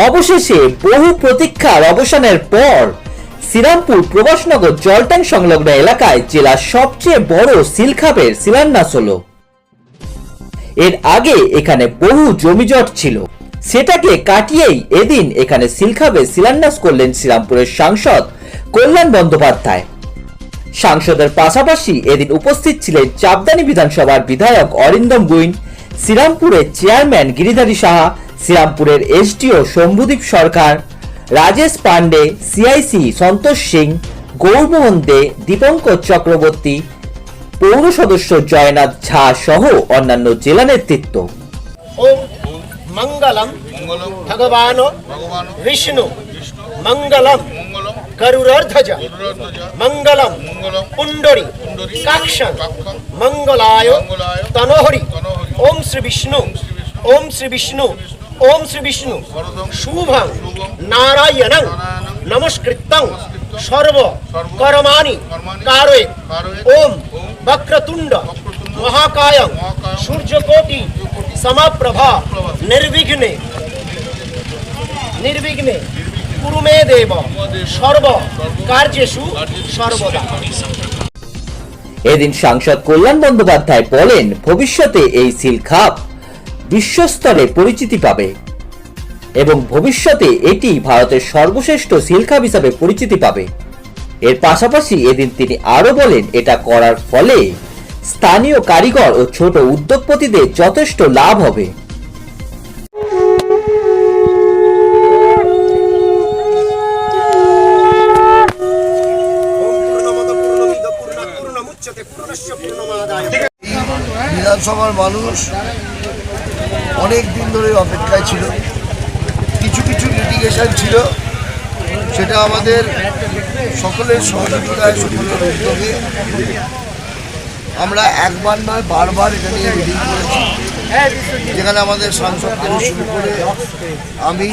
অবশেষে বহু প্রতীক্ষার অবসানের পর শ্রীরামপুর প্রবাসনগর জলট্যাঙ্ক সংলগ্ন এলাকায় জেলার সবচেয়ে বড় সিলখাপের শিলান্যাস হলো। এর আগে এখানে বহু জমিজট ছিল, সেটাকে কাটিয়েই এদিন এখানে সিলখাপে শিলান্যাস করলেন শ্রীরামপুরের সাংসদ কল্যাণ বন্দ্যোপাধ্যায়। সাংসদের পাশাপাশি এদিন উপস্থিত ছিলেন চাপদানি বিধানসভার বিধায়ক অরিন্দম গুইন, শ্রীরামপুরের চেয়ারম্যান গিরিধারী সাহা, শ্রীরামপুরের এসডিও শম্ভুদীপ সরকার, রাজেশ পান্ডে, সিআইসি সন্তোষ সিং, গৌরমোহন দে, দীপঙ্কর চক্রবর্তী, পৌর সদস্য জয়নাথ ঝা সহ অন্যান্য জেলা নেতৃত্ব। ওম মঙ্গলম ভগবান বিষ্ণু মঙ্গলম গরুড়ধ্বজ মঙ্গলম পুণ্ডরী কাক্ষং মঙ্গলায় তনোহরি। ওম শ্রী বিষ্ণু ওম শ্রী বিষ্ণু ওম শ্রী বিষ্ণু শুভং নারায়ণং নমস্কৃত্যং সর্ব কর্মাণি কারয়েৎ। ওম বক্রতুণ্ড মহাকায়ং সূর্যকোটি সমপ্রভা নির্বিঘ্নে নির্বিঘ্নে কুরু মে দেব সর্ব কার্যেষু সর্বদা। এদিন সাংসদ কল্যাণ বন্দ্যোপাধ্যায় বলেন, ভবিষ্যতে এই সিলখাপ বিশ্বস্তরে পরিচিতি পাবে এবং ভবিষ্যতে এটি ভারতের সর্বশ্রেষ্ঠ সিলখাপ হিসাবে পরিচিতি পাবে। এর পাশাপাশি এদিন তিনি আরো বলেন, এটা করার ফলে স্থানীয় কারিগর ও ছোট উদ্যোগপতিদের যথেষ্ট লাভ হবে। বিধানসভার মানুষ অনেক দিন ধরে অপেক্ষায় ছিল। কিছু কিছু লিটিগেশন ছিল, সেটা আমাদের সকলের সহযোগিতায় সকলের উদ্যোগে আমরা একবার নয় বারবার এটা নিয়ে মিটিং করেছি, যেখানে আমাদের সাংসদ থেকে শুরু করে আমি,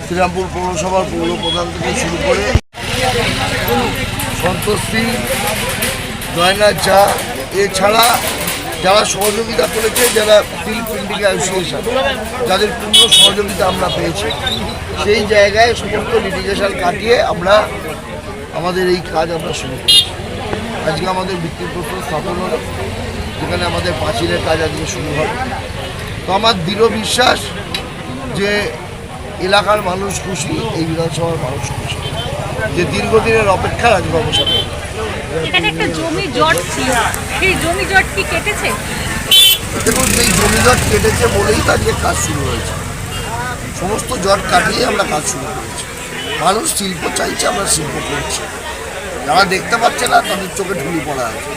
শ্রীরামপুর পৌরসভার পৌর প্রধান থেকে শুরু করে সন্তোষ সিং, জয়নাথ ঝা, এছাড়া যারা সহযোগিতা করেছে, যারা স্টিল প্রিন্টিং অ্যাসোসিয়েশন, যাদের পূর্ণ সহযোগিতা আমরা পেয়েছি, সেই জায়গায় সমস্ত লিটিগেশন কাটিয়ে আমরা আমাদের এই কাজ আমরা শুরু করি। আজকে আমাদের ভিত্তিপ্রস্তর স্থাপন হলো, যেখানে আমাদের পাঁচিলের কাজ আজকে শুরু হবে। তো আমার দৃঢ় বিশ্বাস যে এলাকার মানুষ খুশি, এই বিধানসভার মানুষ খুশি, যে দীর্ঘদিনের অপেক্ষার আজকে অবসান হবে। এখানে একটা জমি জট ছিল, সেই জমি জট কি কেটেছে? দেখুন, এই জমি জট কেটেছে বলেই তো আজকে কাজ শুরু হয়েছে। সমস্ত জট কাটিয়ে আমরা কাজ শুরু করেছি। মানুষ শিল্প চাইছে, আমরা শিল্প করছি। যারা দেখতে পাচ্ছে না তাদের চোখে ঢুলি পড়া আছে।